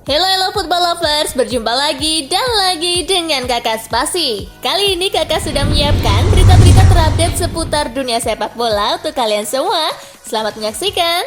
Hello football lovers, berjumpa lagi dan lagi dengan Kakak Spasi. Kali ini Kakak sudah menyiapkan berita-berita terupdate seputar dunia sepak bola untuk kalian semua. Selamat menyaksikan.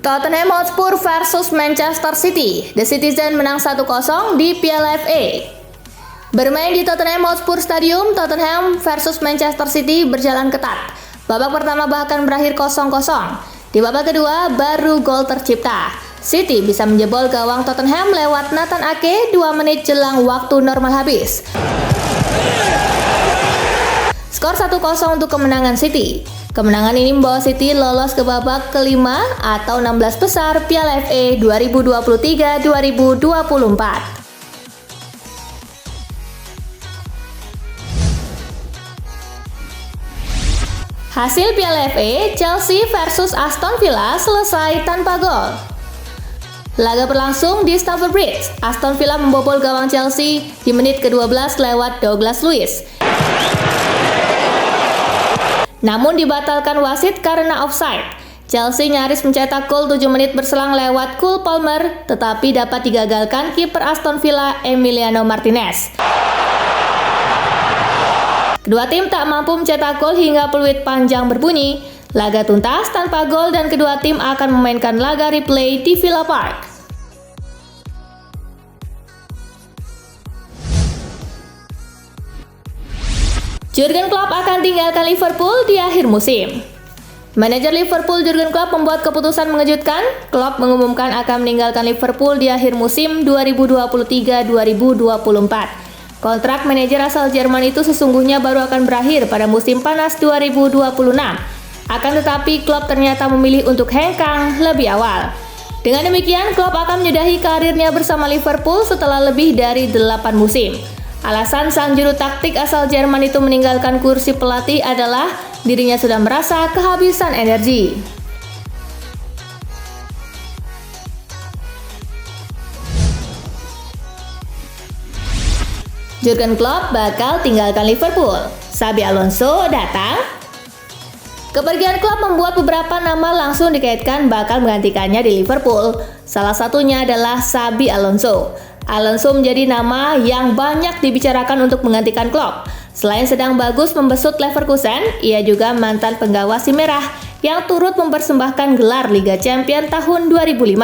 Tottenham Hotspur versus Manchester City. The Citizen menang 1-0 di Piala FA. Bermain di Tottenham Hotspur Stadium, Tottenham versus Manchester City berjalan ketat. Babak pertama bahkan berakhir 0-0. Di babak kedua, baru gol tercipta. City bisa menjebol gawang Tottenham lewat Nathan Ake 2 menit jelang waktu normal habis. Skor 1-0 untuk kemenangan City. Kemenangan ini membawa City lolos ke babak kelima atau 16 besar Piala FA 2023-2024. Hasil Piala FA, Chelsea versus Aston Villa selesai tanpa gol. Laga berlangsung di Stamford Bridge. Aston Villa membobol gawang Chelsea di menit ke-12 lewat Douglas Luiz. Namun dibatalkan wasit karena offside. Chelsea nyaris mencetak gol 7 menit berselang lewat Cole Palmer, tetapi dapat digagalkan kiper Aston Villa Emiliano Martinez. Kedua tim tak mampu mencetak gol hingga peluit panjang berbunyi. Laga tuntas tanpa gol dan kedua tim akan memainkan laga replay di Villa Park. Jurgen Klopp akan tinggalkan Liverpool di akhir musim. Manajer Liverpool Jurgen Klopp membuat keputusan mengejutkan. Klopp mengumumkan akan meninggalkan Liverpool di akhir musim 2023-2024. Kontrak manajer asal Jerman itu sesungguhnya baru akan berakhir pada musim panas 2026. Akan tetapi Klopp ternyata memilih untuk hengkang lebih awal. Dengan demikian, Klopp akan menyudahi karirnya bersama Liverpool setelah lebih dari 8 musim. Alasan sang juru taktik asal Jerman itu meninggalkan kursi pelatih adalah dirinya sudah merasa kehabisan energi. Jurgen Klopp bakal tinggalkan Liverpool. Xabi Alonso datang. Kepergian Klopp membuat beberapa nama langsung dikaitkan bakal menggantikannya di Liverpool. Salah satunya adalah Xabi Alonso. Alonso menjadi nama yang banyak dibicarakan untuk menggantikan Klopp. Selain sedang bagus membesut Leverkusen, ia juga mantan penggawa si merah yang turut mempersembahkan gelar Liga Champions tahun 2005.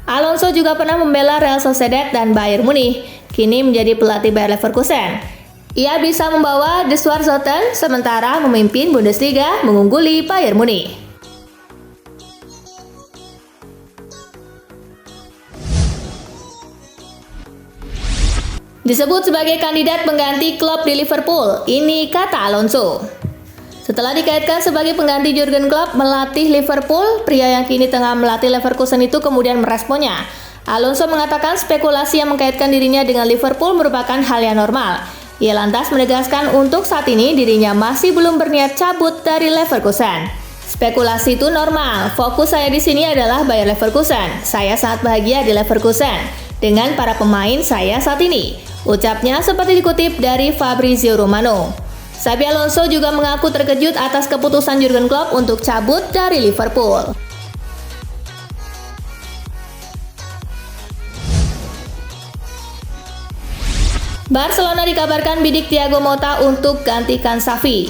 Alonso juga pernah membela Real Sociedad dan Bayern Munich. Kini menjadi pelatih Bayer Leverkusen. Ia bisa membawa The Schwarzen sementara memimpin Bundesliga mengungguli Bayern Munich. Disebut sebagai kandidat pengganti Klopp di Liverpool, ini kata Alonso. Setelah dikaitkan sebagai pengganti Jurgen Klopp melatih Liverpool, pria yang kini tengah melatih Leverkusen itu kemudian meresponnya. Alonso mengatakan spekulasi yang mengkaitkan dirinya dengan Liverpool merupakan hal yang normal. Ia lantas menegaskan untuk saat ini dirinya masih belum berniat cabut dari Leverkusen. Spekulasi itu normal. Fokus saya di sini adalah Bayer Leverkusen. Saya sangat bahagia di Leverkusen dengan para pemain saya saat ini. Ucapnya seperti dikutip dari Fabrizio Romano. Xabi Alonso juga mengaku terkejut atas keputusan Jurgen Klopp untuk cabut dari Liverpool. Barcelona dikabarkan bidik Thiago Motta untuk gantikan Xavi.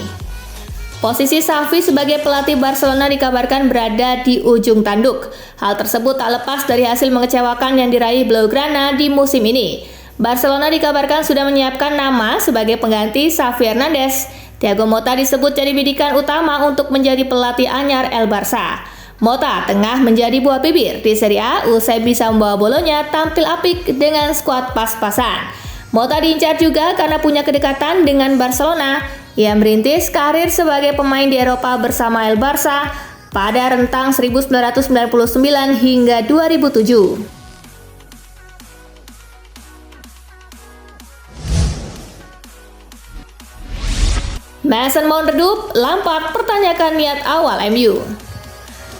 Posisi Xavi sebagai pelatih Barcelona dikabarkan berada di ujung tanduk. Hal tersebut tak lepas dari hasil mengecewakan yang diraih Blaugrana di musim ini. Barcelona dikabarkan sudah menyiapkan nama sebagai pengganti Xavi Hernandez. Thiago Motta disebut jadi bidikan utama untuk menjadi pelatih anyar El Barça. Motta tengah menjadi buah bibir di Serie A usai bisa membawa Bolonya tampil apik dengan skuad pas-pasan. Motta diincar juga karena punya kedekatan dengan Barcelona. Ia merintis karir sebagai pemain di Eropa bersama El Barça pada rentang 1999 hingga 2007. Mason Mount redup, Lampard pertanyakan niat awal MU.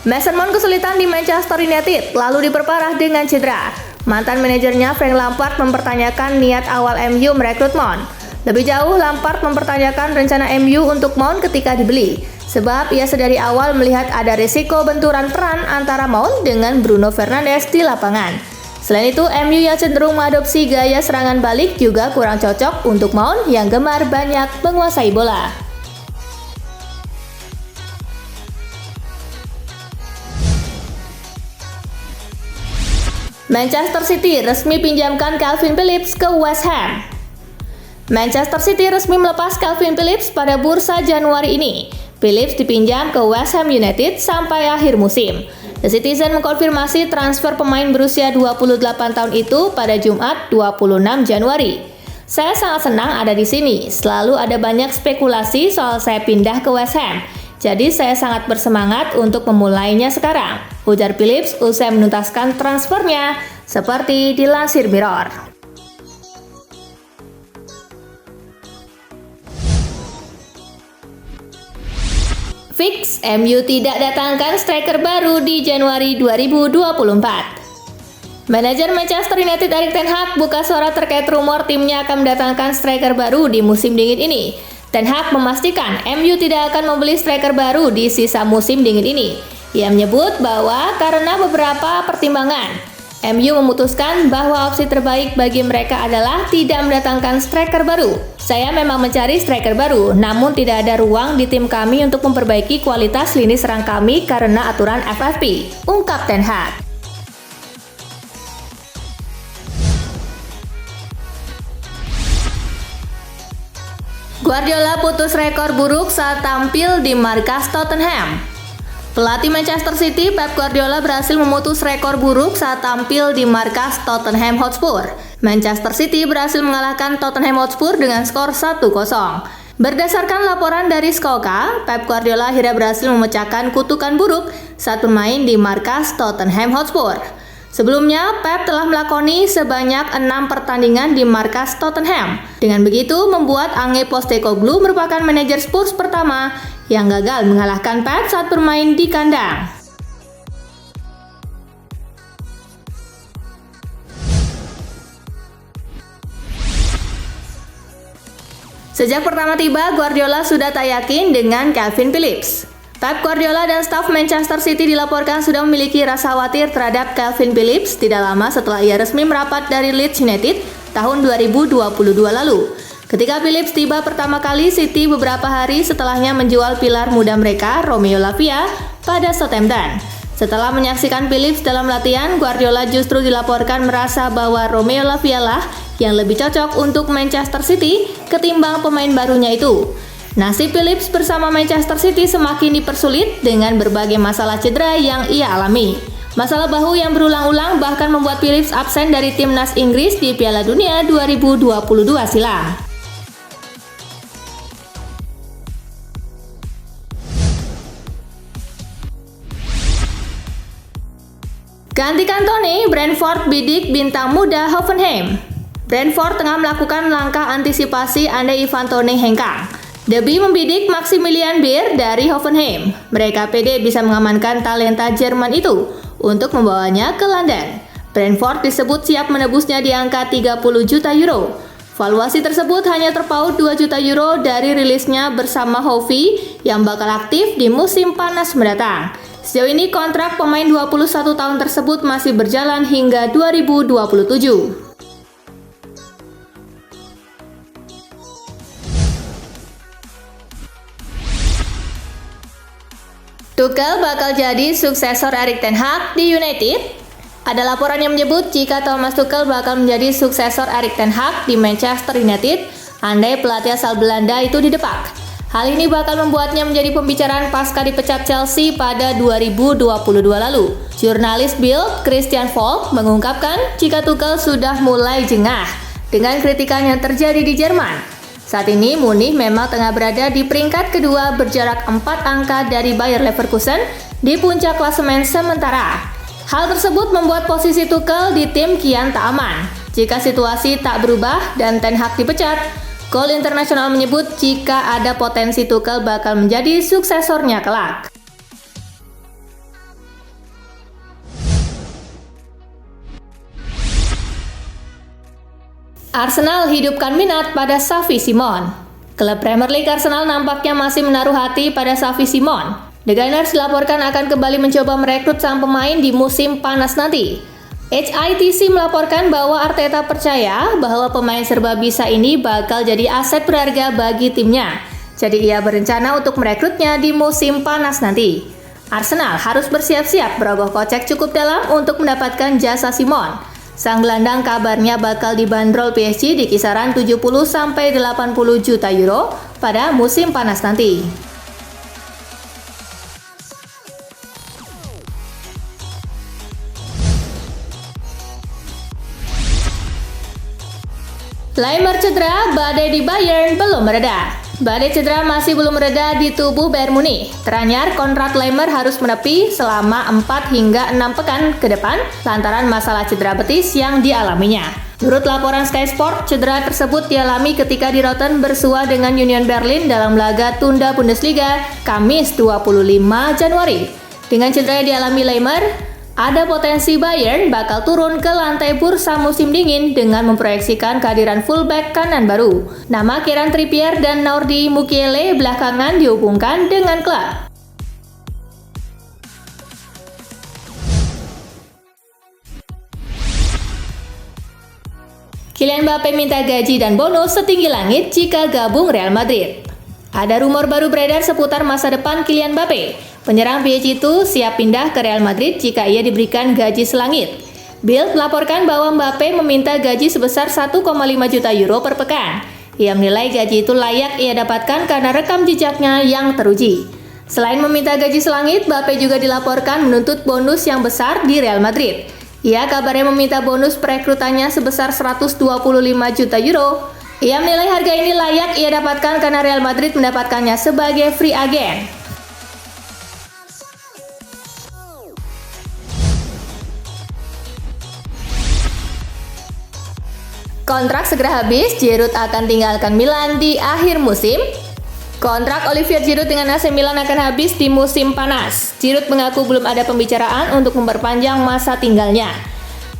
Mason Mount kesulitan di Manchester United lalu diperparah dengan cedera. Mantan manajernya Frank Lampard mempertanyakan niat awal MU merekrut Mount. Lebih jauh, Lampard mempertanyakan rencana MU untuk Mount ketika dibeli, sebab ia sedari awal melihat ada risiko benturan peran antara Mount dengan Bruno Fernandes di lapangan. Selain itu, MU yang cenderung mengadopsi gaya serangan balik juga kurang cocok untuk Mount yang gemar banyak menguasai bola. Manchester City resmi pinjamkan Calvin Phillips ke West Ham. Manchester City resmi melepas Calvin Phillips pada bursa Januari ini. Phillips dipinjam ke West Ham United sampai akhir musim. The Citizen mengkonfirmasi transfer pemain berusia 28 tahun itu pada Jumat 26 Januari. Saya sangat senang ada di sini. Selalu ada banyak spekulasi soal saya pindah ke West Ham. Jadi saya sangat bersemangat untuk memulainya sekarang, ujar Phillips usai menuntaskan transfernya, seperti dilansir Mirror. Fix, MU tidak datangkan striker baru di Januari 2024. Manajer Manchester United Erik ten Hag buka suara terkait rumor timnya akan mendatangkan striker baru di musim dingin ini. Ten Hag memastikan MU tidak akan membeli striker baru di sisa musim dingin ini. Ia menyebut bahwa karena beberapa pertimbangan, MU memutuskan bahwa opsi terbaik bagi mereka adalah tidak mendatangkan striker baru. Saya memang mencari striker baru, namun tidak ada ruang di tim kami untuk memperbaiki kualitas lini serang kami karena aturan FFP, ungkap Ten Hag. Guardiola putus rekor buruk saat tampil di markas Tottenham. Pelatih Manchester City Pep Guardiola berhasil memutus rekor buruk saat tampil di markas Tottenham Hotspur. Manchester City berhasil mengalahkan Tottenham Hotspur dengan skor 1-0. Berdasarkan laporan dari Scoka, Pep Guardiola akhirnya berhasil memecahkan kutukan buruk saat bermain di markas Tottenham Hotspur. Sebelumnya, Pep telah melakoni sebanyak 6 pertandingan di markas Tottenham. Dengan begitu, membuat Ange Postecoglou merupakan manajer Spurs pertama yang gagal mengalahkan Pep saat bermain di kandang. Sejak pertama tiba, Guardiola sudah tak yakin dengan Calvin Phillips. Pep Guardiola dan staf Manchester City dilaporkan sudah memiliki rasa khawatir terhadap Calvin Phillips tidak lama setelah ia resmi merapat dari Leeds United tahun 2022 lalu. Ketika Phillips tiba pertama kali, City beberapa hari setelahnya menjual pilar muda mereka, Romeo Lavia, pada Southampton. Setelah menyaksikan Phillips dalam latihan, Guardiola justru dilaporkan merasa bahwa Romeo Lavia lah yang lebih cocok untuk Manchester City ketimbang pemain barunya itu. Nasib Phillips bersama Manchester City semakin dipersulit dengan berbagai masalah cedera yang ia alami. Masalah bahu yang berulang-ulang bahkan membuat Phillips absen dari timnas Inggris di Piala Dunia 2022 silam. Gantikan Toney, Brentford bidik bintang muda Hoffenheim. Brentford tengah melakukan langkah antisipasi andai Ivan Toney hengkang. Derby membidik Maximilian Beer dari Hoffenheim. Mereka pede bisa mengamankan talenta Jerman itu untuk membawanya ke London. Brentford disebut siap menebusnya di angka 30 juta euro. Valuasi tersebut hanya terpaut 2 juta euro dari rilisnya bersama Hovey yang bakal aktif di musim panas mendatang. Sejauh ini kontrak pemain 21 tahun tersebut masih berjalan hingga 2027. Tuchel bakal jadi suksesor Erik ten Hag di United. Ada laporan yang menyebut jika Thomas Tuchel bakal menjadi suksesor Erik ten Hag di Manchester United, andai pelatih asal Belanda itu didepak. Hal ini bakal membuatnya menjadi pembicaraan pasca dipecat Chelsea pada 2022 lalu. Jurnalis Bild, Christian Falk, mengungkapkan jika Tuchel sudah mulai jengah dengan kritikan yang terjadi di Jerman. Saat ini Munich memang tengah berada di peringkat kedua berjarak 4 angka dari Bayer Leverkusen di puncak klasemen sementara. Hal tersebut membuat posisi Tuchel di tim kian tak aman. Jika situasi tak berubah dan Ten Hag dipecat, Goal International menyebut jika ada potensi Tuchel bakal menjadi suksesornya kelak. Arsenal hidupkan minat pada Xavi Simons. Klub Premier League Arsenal nampaknya masih menaruh hati pada Xavi Simons. The Gunners dilaporkan akan kembali mencoba merekrut sang pemain di musim panas nanti. HITC melaporkan bahwa Arteta percaya bahwa pemain serba bisa ini bakal jadi aset berharga bagi timnya. Jadi ia berencana untuk merekrutnya di musim panas nanti. Arsenal harus bersiap-siap merogoh kocek cukup dalam untuk mendapatkan jasa Simons. Sang gelandang kabarnya bakal dibanderol PSG di kisaran 70-80 juta euro pada musim panas nanti. Laimer cedera, badai di Bayern belum mereda. Badai cedera masih belum mereda di tubuh Bayern Munich. Teranyar kontrak Laimer harus menepi selama 4 hingga 6 pekan ke depan lantaran masalah cedera betis yang dialaminya. Menurut laporan Sky Sport, cedera tersebut dialami ketika di Rotten bersua dengan Union Berlin dalam laga tunda Bundesliga Kamis 25 Januari. Dengan cedera yang dialami Laimer, ada potensi Bayern bakal turun ke lantai bursa musim dingin dengan memproyeksikan kehadiran fullback kanan baru. Nama Kieran Trippier dan Nordi Mukiele belakangan dihubungkan dengan klub. Kylian Mbappe minta gaji dan bonus setinggi langit jika gabung Real Madrid. Ada rumor baru beredar seputar masa depan Kylian Mbappe. Penyerang PSG itu siap pindah ke Real Madrid jika ia diberikan gaji selangit. Bild melaporkan bahwa Mbappe meminta gaji sebesar 1,5 juta euro per pekan. Ia menilai gaji itu layak ia dapatkan karena rekam jejaknya yang teruji. Selain meminta gaji selangit, Mbappe juga dilaporkan menuntut bonus yang besar di Real Madrid. Ia kabarnya meminta bonus perekrutannya sebesar 125 juta euro. Ia menilai harga ini layak ia dapatkan karena Real Madrid mendapatkannya sebagai free agent. Kontrak segera habis, Giroud akan tinggalkan Milan di akhir musim. Kontrak Olivier Giroud dengan AC Milan akan habis di musim panas. Giroud mengaku belum ada pembicaraan untuk memperpanjang masa tinggalnya.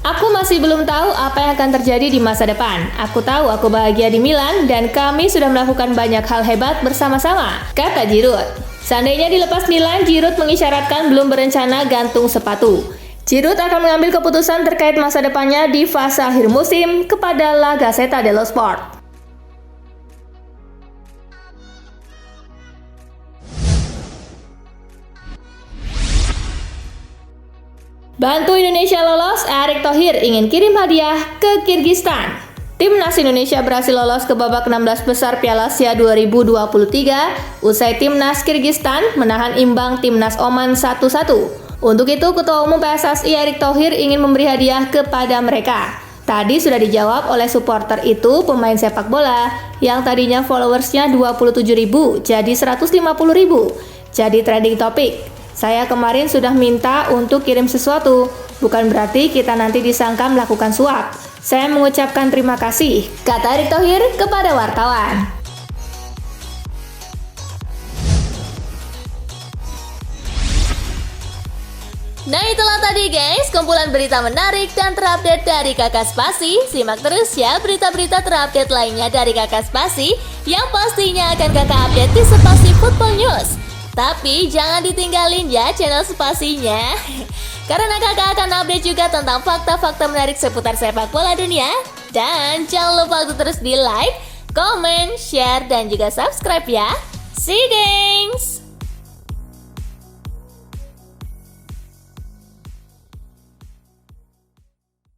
Aku masih belum tahu apa yang akan terjadi di masa depan. Aku tahu aku bahagia di Milan dan kami sudah melakukan banyak hal hebat bersama-sama, kata Giroud. Seandainya dilepas Milan, Giroud mengisyaratkan belum berencana gantung sepatu. Giroud akan mengambil keputusan terkait masa depannya di fase akhir musim kepada La Gazzetta dello Sport. Bantu Indonesia lolos, Erick Thohir ingin kirim hadiah ke Kirgistan. Timnas Indonesia berhasil lolos ke babak 16 besar Piala Asia 2023 usai Timnas Kirgistan menahan imbang Timnas Oman 1-1. Untuk itu, Ketua Umum PSSI Erick Thohir ingin memberi hadiah kepada mereka. Tadi sudah dijawab oleh supporter itu pemain sepak bola yang tadinya followersnya 27.000 jadi 150.000. Jadi trending topik. Saya kemarin sudah minta untuk kirim sesuatu, bukan berarti kita nanti disangka melakukan suap. Saya mengucapkan terima kasih, kata Erick Thohir kepada wartawan. Nah itulah tadi guys, kumpulan berita menarik dan terupdate dari Kakak Spasi. Simak terus ya berita-berita terupdate lainnya dari Kakak Spasi yang pastinya akan Kakak update di Spasi Football News. Tapi jangan ditinggalin ya channel Spasinya, karena Kakak akan update juga tentang fakta-fakta menarik seputar sepak bola dunia. Dan jangan lupa untuk terus di like, comment, share, dan juga subscribe ya. See you geng!